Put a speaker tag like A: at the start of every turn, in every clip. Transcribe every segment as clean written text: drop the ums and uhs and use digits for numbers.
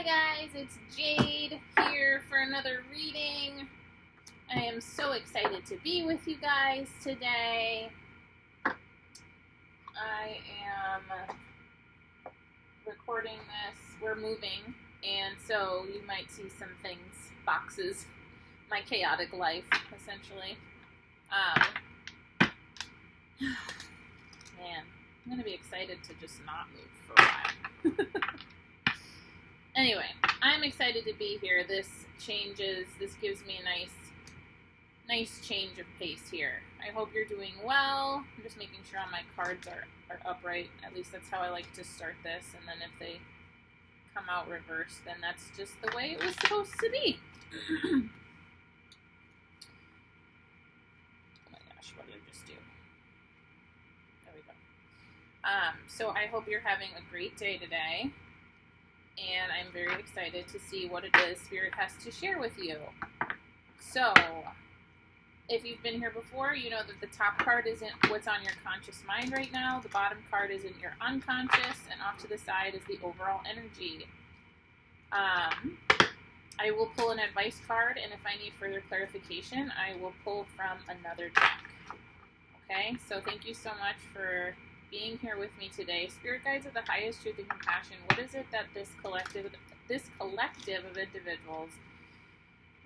A: Hi guys, it's Jade here for another reading. I am so excited to be with you guys today. I am recording this. We're moving, and so you might see some things, boxes, my chaotic life, essentially. Man, I'm going to be excited to just not move for a while. Anyway, I'm excited to be here. This gives me a nice change of pace here. I hope you're doing well. I'm just making sure all my cards are upright. At least that's how I like to start this. And then if they come out reversed, then that's just the way it was supposed to be. Oh my gosh, what did I just do? There we go. So I hope you're having a great day today. And I'm very excited to see what it is Spirit has to share with you. So, if you've been here before, you know that the top card isn't what's on your conscious mind right now. The bottom card isn't your unconscious, and off to the side is the overall energy. I will pull an advice card, and if I need further clarification, I will pull from another deck. Okay, so thank you so much for being here with me today. Spirit guides of the highest truth and compassion. What is it that this collective of individuals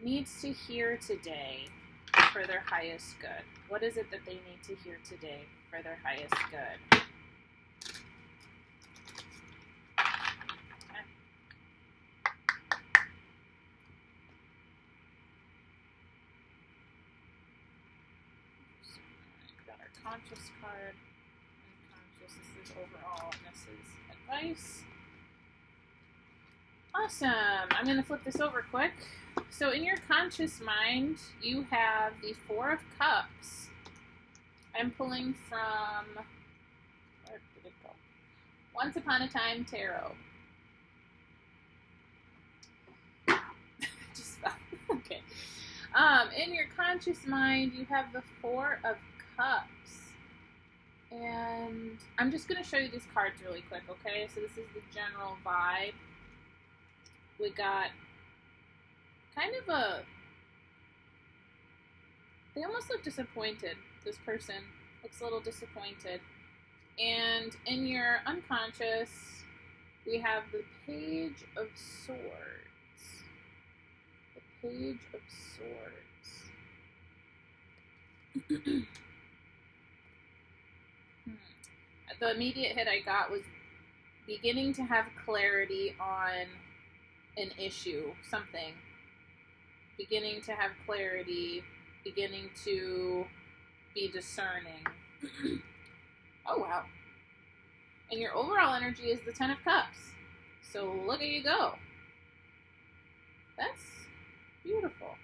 A: needs to hear today for their highest good? What is it that they need to hear today for their highest good? Okay. So we've got our conscious card. This is overall, and this is advice. Awesome. I'm going to flip this over quick. So in your conscious mind, you have the Four of Cups. I'm pulling from, where did it go? Once Upon a Time Tarot. Just fell. Okay. In your conscious mind, you have the Four of Cups. And I'm just going to show you these cards really quick, okay? So this is the general vibe. We got kind of they almost look disappointed. This person looks a little disappointed. And in your unconscious, we have the Page of Swords. The Page of Swords. The immediate hit I got was beginning to have clarity on an issue, something. Beginning to have clarity, beginning to be discerning. Oh, wow. And your overall energy is the Ten of Cups. So look at you go. That's beautiful.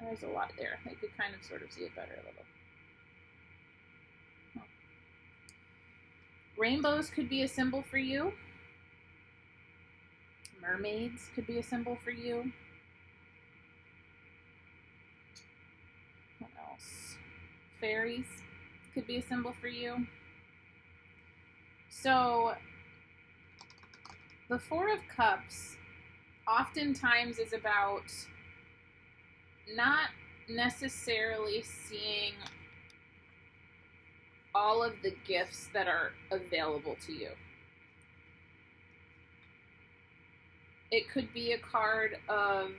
A: There's a lot there. I could kind of sort of see it better a little. Rainbows could be a symbol for you. Mermaids could be a symbol for you. What else? Fairies could be a symbol for you. So, the Four of Cups oftentimes is about not necessarily seeing all of the gifts that are available to you. It could be a card of,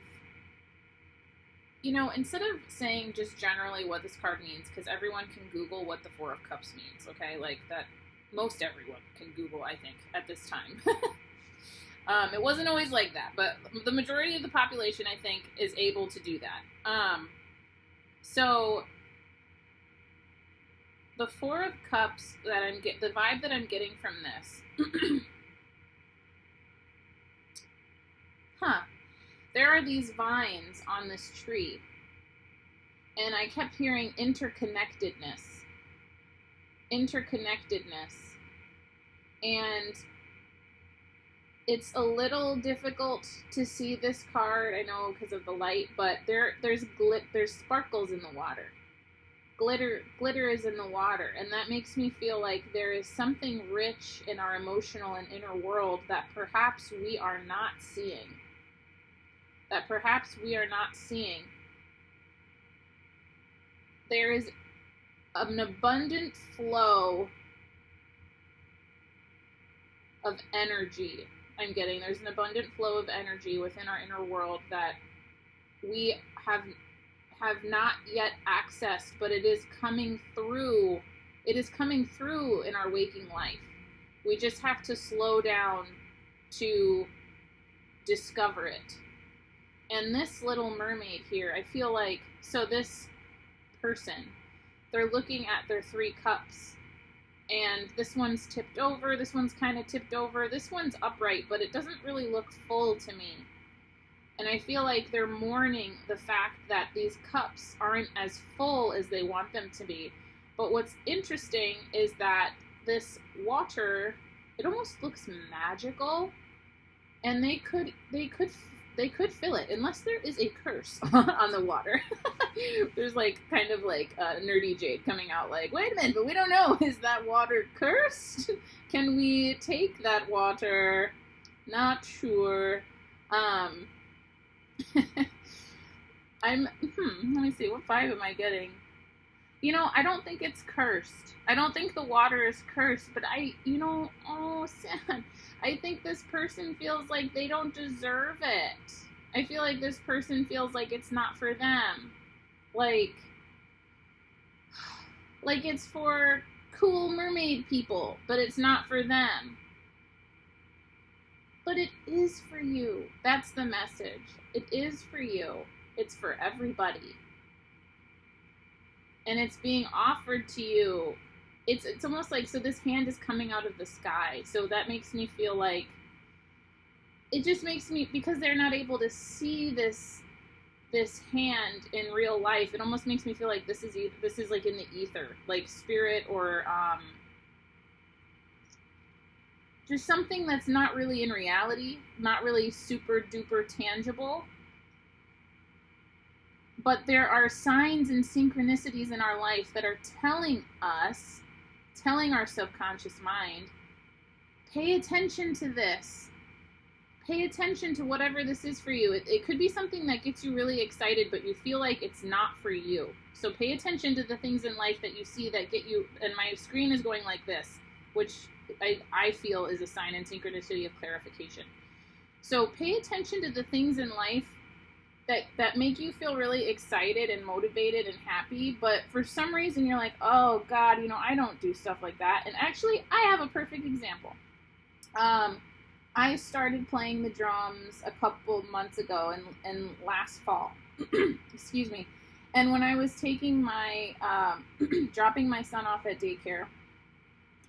A: instead of saying just generally what this card means, because everyone can Google what the Four of Cups means, okay? Like that, most everyone can Google, I think, at this time. It wasn't always like that, but the majority of the population, I think, is able to do that. So the Four of Cups that the vibe that I'm getting from this, there are these vines on this tree, and I kept hearing interconnectedness, and it's a little difficult to see this card, I know, because of the light, but there's sparkles in the water. glitter is in the water, and that makes me feel like there is something rich in our emotional and inner world that perhaps we are not seeing. There is an abundant flow of energy. There's an abundant flow of energy within our inner world that we have not yet accessed, but it is coming through. It is coming through in our waking life. We just have to slow down to discover it. And this little mermaid here, I feel like, so this person, they're looking at their 3 cups. And this one's tipped over, this one's kind of tipped over, this one's upright, but it doesn't really look full to me. And I feel like they're mourning the fact that these cups aren't as full as they want them to be. But what's interesting is that this water, it almost looks magical, and they could fill it, unless there is a curse on the water. There's like kind of like nerdy Jade coming out like, wait a minute, but we don't know, is that water cursed? Can we take that water? Not sure. Let me see, what 5 am I getting? I don't think it's cursed. I don't think the water is cursed, but sad. I think this person feels like they don't deserve it. I feel like this person feels like it's not for them. Like it's for cool mermaid people, but it's not for them. But it is for you. That's the message. It is for you. It's for everybody. And it's being offered to you. It's almost like, so this hand is coming out of the sky. So that makes me feel like, it just makes me, because they're not able to see this hand in real life, it almost makes me feel like this is like in the ether, like spirit, or just something that's not really in reality, not really super duper tangible. But there are signs and synchronicities in our life that are telling our subconscious mind, pay attention to this. Pay attention to whatever this is for you. It could be something that gets you really excited, but you feel like it's not for you. So pay attention to the things in life that you see that get you, and my screen is going like this, which I feel is a sign and synchronicity of clarification. So pay attention to the things in life that make you feel really excited and motivated and happy, but for some reason you're like, oh God, I don't do stuff like that. And actually, I have a perfect example. I started playing the drums a couple months ago, and last fall. Excuse me. And when I was taking my, dropping my son off at daycare,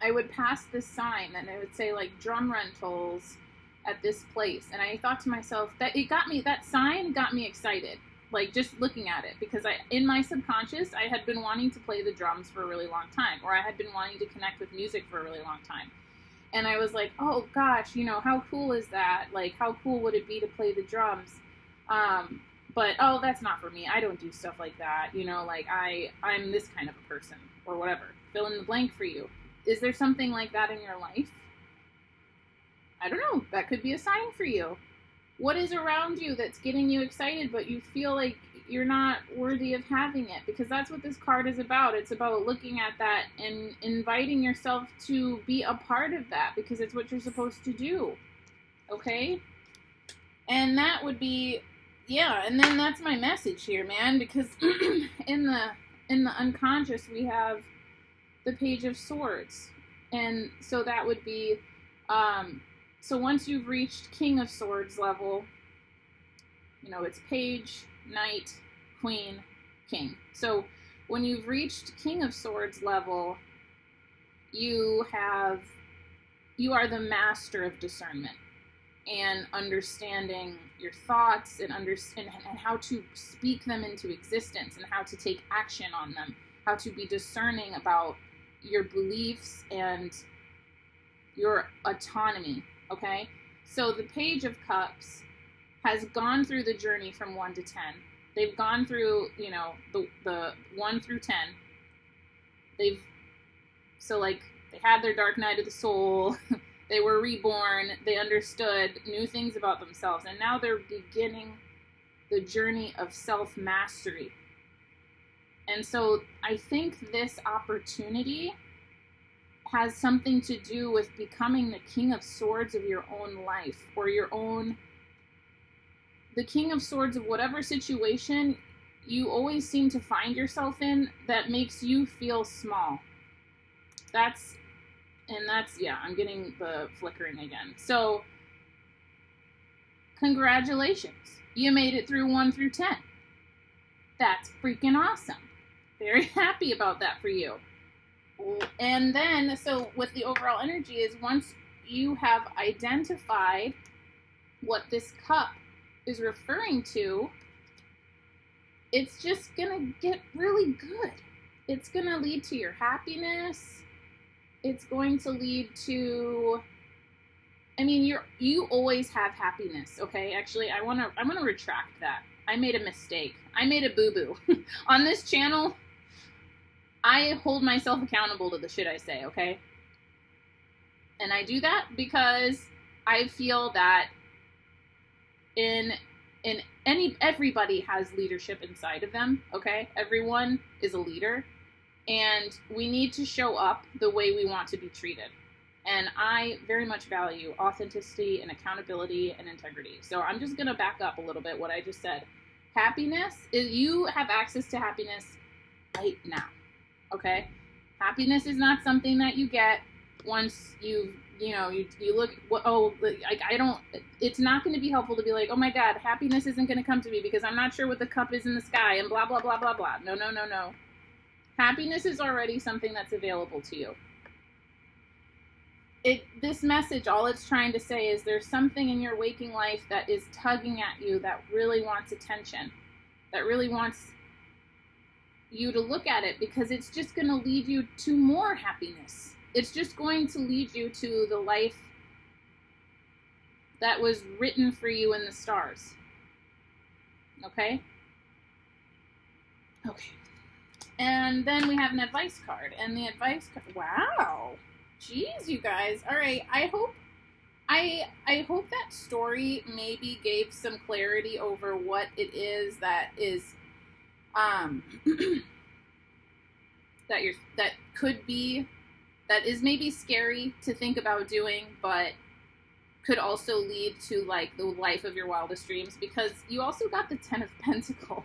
A: I would pass this sign, and it would say, like, drum rentals at this place. And I thought to myself, that sign got me excited, like, just looking at it, because in my subconscious, I had been wanting to play the drums for a really long time, or I had been wanting to connect with music for a really long time. And I was like, oh gosh, how cool is that? Like, how cool would it be to play the drums? But, oh, that's not for me. I don't do stuff like that. Like, I'm this kind of a person, or whatever. Fill in the blank for you. Is there something like that in your life? I don't know. That could be a sign for you. What is around you that's getting you excited, but you feel like you're not worthy of having it? Because that's what this card is about. It's about looking at that and inviting yourself to be a part of that, because it's what you're supposed to do. Okay? And that would be, yeah, and then that's my message here, man, because in the unconscious we have the Page of Swords. And so that would be, so once you've reached King of Swords level, it's Page, Knight, Queen, King. So when you've reached King of Swords level, you are the master of discernment and understanding your thoughts and how to speak them into existence and how to take action on them, how to be discerning about your beliefs and your autonomy. Okay? So the Page of Cups has gone through the journey from 1 to 10. They've gone through, the 1 through 10. they had their dark night of the soul. They were reborn. They understood new things about themselves. And now they're beginning the journey of self-mastery. And so I think this opportunity has something to do with becoming the King of Swords of your own life, or the King of Swords of whatever situation you always seem to find yourself in that makes you feel small. That's, yeah, I'm getting the flickering again. So, congratulations. You made it through 1 through 10. That's freaking awesome. Very happy about that for you. And then, so with the overall energy is, once you have identified what this cup is referring to, it's just gonna get really good. It's gonna lead to your happiness. It's going to lead to, I mean, you always have happiness, okay? Actually, I'm gonna retract that. I made a mistake. I made a boo-boo. On this channel, I hold myself accountable to the shit I say, okay? And I do that because I feel that everybody has leadership inside of them, okay? Everyone is a leader, and we need to show up the way we want to be treated. And I very much value authenticity and accountability and integrity. So I'm just gonna back up a little bit what I just said. Happiness is, you have access to happiness right now, okay? Happiness is not something that you get once you look, it's not going to be helpful to be like, oh my God, happiness isn't going to come to me because I'm not sure what the cup is in the sky and blah, blah, blah, blah, blah. No. Happiness is already something that's available to you. This message, all it's trying to say is there's something in your waking life that is tugging at you, that really wants attention, that really wants you to look at it, because it's just going to lead you to more happiness. It's just going to lead you to the life that was written for you in the stars. Okay? Okay. And then we have an advice card. And the advice card, wow. Jeez, you guys. All right. I hope that story maybe gave some clarity over what it is that is that is maybe scary to think about doing, but could also lead to like the life of your wildest dreams, because you also got the 10 of Pentacles.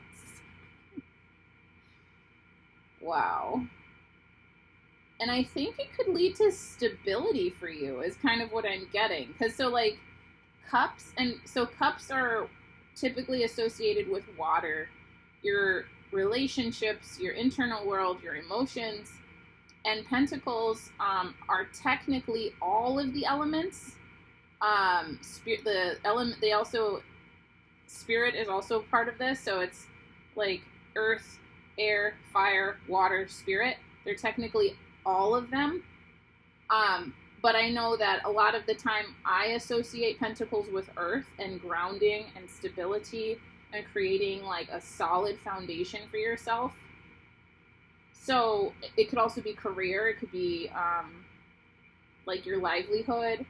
A: Wow. And I think it could lead to stability for you, is kind of what I'm getting. Because cups are typically associated with water, your relationships, your internal world, your emotions. And pentacles are technically all of the elements. Spirit is also part of this, so it's like earth, air, fire, water, spirit. They're technically all of them. But I know that a lot of the time I associate pentacles with earth and grounding and stability and creating like a solid foundation for yourself. So it could also be career. It could be like your livelihood.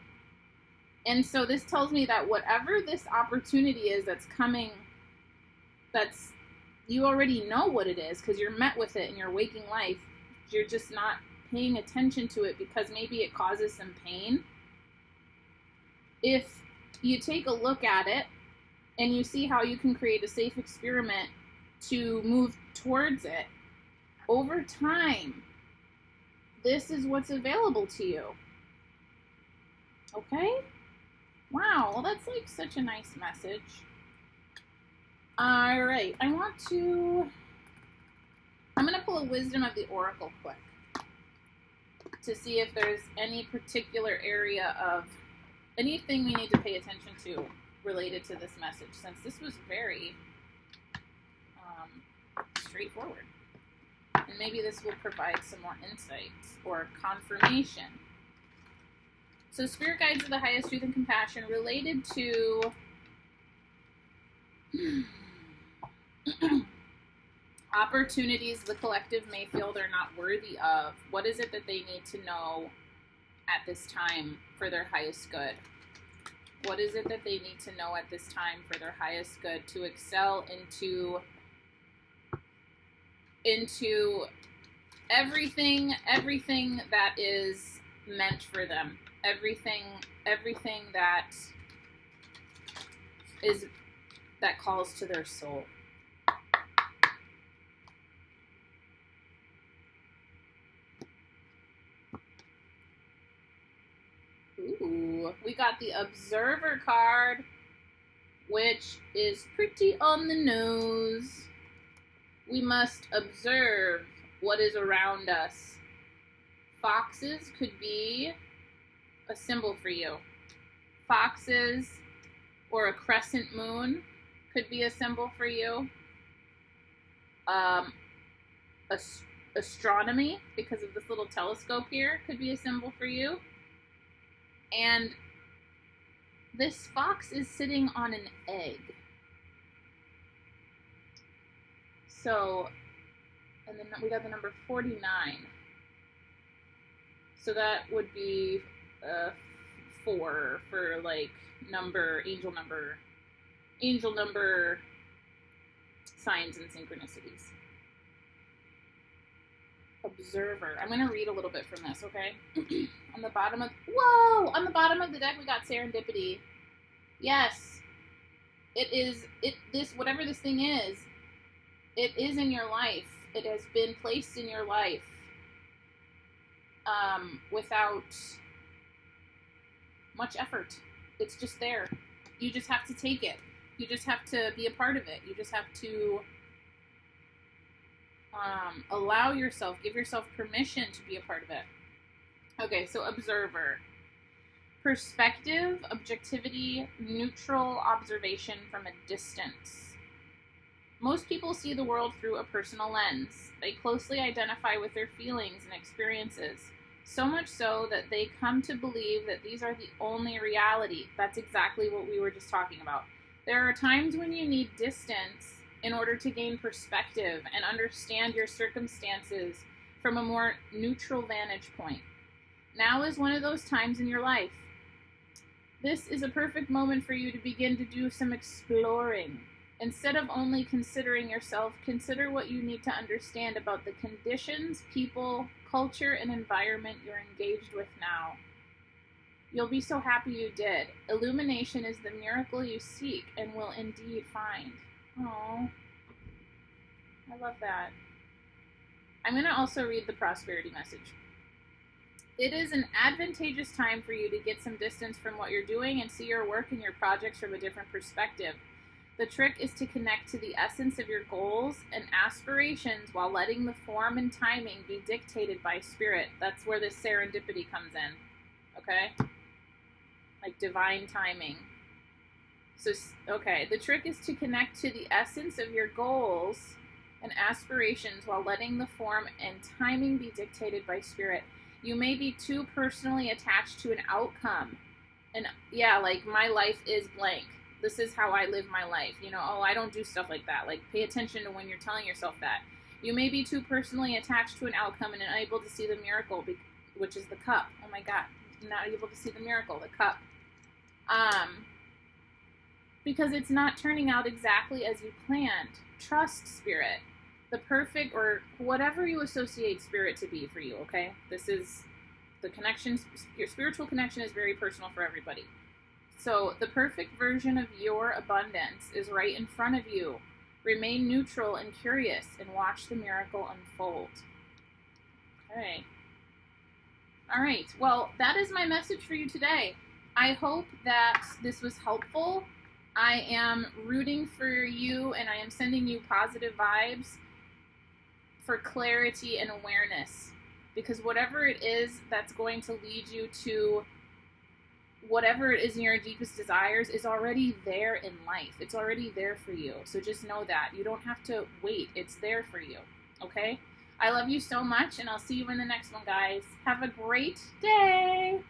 A: And so this tells me that whatever this opportunity is that's coming, you already know what it is because you're met with it in your waking life. You're just not paying attention to it because maybe it causes some pain. If you take a look at it and you see how you can create a safe experiment to move towards it, over time, this is what's available to you. Okay? Wow, well, that's like such a nice message. All right, I'm going to pull a Wisdom of the Oracle quick to see if there's any particular area of anything we need to pay attention to related to this message, since this was very straightforward. And maybe this will provide some more insights or confirmation. So spirit guides of the highest truth and compassion related to Opportunities the collective may feel they're not worthy of. What is it that they need to know at this time for their highest good? What is it that they need to know at this time for their highest good to excel into everything that is meant for them, everything that calls to their soul. Ooh, we got the Observer card, which is pretty on the nose. We must observe what is around us. Foxes could be a symbol for you. Foxes or a crescent moon could be a symbol for you. Astronomy, because of this little telescope here, could be a symbol for you. And this fox is sitting on an egg. So, and then we got the number 49. So that would be 4 for like angel number signs and synchronicities. Observer. I'm going to read a little bit from this, okay? On the bottom of the deck we got serendipity. Yes. Whatever this thing is, it is in your life. It has been placed in your life without much effort. It's just there. You just have to take it. You just have to be a part of it. You just have to allow yourself, give yourself permission to be a part of it. Okay, so observer. Perspective, objectivity, neutral observation from a distance. Most people see the world through a personal lens. They closely identify with their feelings and experiences, so much so that they come to believe that these are the only reality. That's exactly what we were just talking about. There are times when you need distance in order to gain perspective and understand your circumstances from a more neutral vantage point. Now is one of those times in your life. This is a perfect moment for you to begin to do some exploring. Instead of only considering yourself, consider what you need to understand about the conditions, people, culture, and environment you're engaged with now. You'll be so happy you did. Illumination is the miracle you seek and will indeed find. Oh, I love that. I'm going to also read the prosperity message. It is an advantageous time for you to get some distance from what you're doing and see your work and your projects from a different perspective. The trick is to connect to the essence of your goals and aspirations while letting the form and timing be dictated by spirit. That's where this serendipity comes in, okay? Like divine timing. So, okay, the trick is to connect to the essence of your goals and aspirations while letting the form and timing be dictated by spirit. You may be too personally attached to an outcome. And yeah, like my life is blank. This is how I live my life. You know, I don't do stuff like that. Like, pay attention to when you're telling yourself that. You may be too personally attached to an outcome and unable to see the miracle, which is the cup. Oh my God, not able to see the miracle, the cup. Because it's not turning out exactly as you planned. Trust spirit. The perfect, or whatever you associate spirit to be for you, okay? This is the connection. Your spiritual connection is very personal for everybody. So the perfect version of your abundance is right in front of you. Remain neutral and curious and watch the miracle unfold. Okay. All right. Well, that is my message for you today. I hope that this was helpful. I am rooting for you and I am sending you positive vibes for clarity and awareness. Because whatever it is that's going to lead you to whatever it is in your deepest desires is already there in life. It's already there for you. So just know that. You don't have to wait. It's there for you. Okay? I love you so much, and I'll see you in the next one, guys. Have a great day.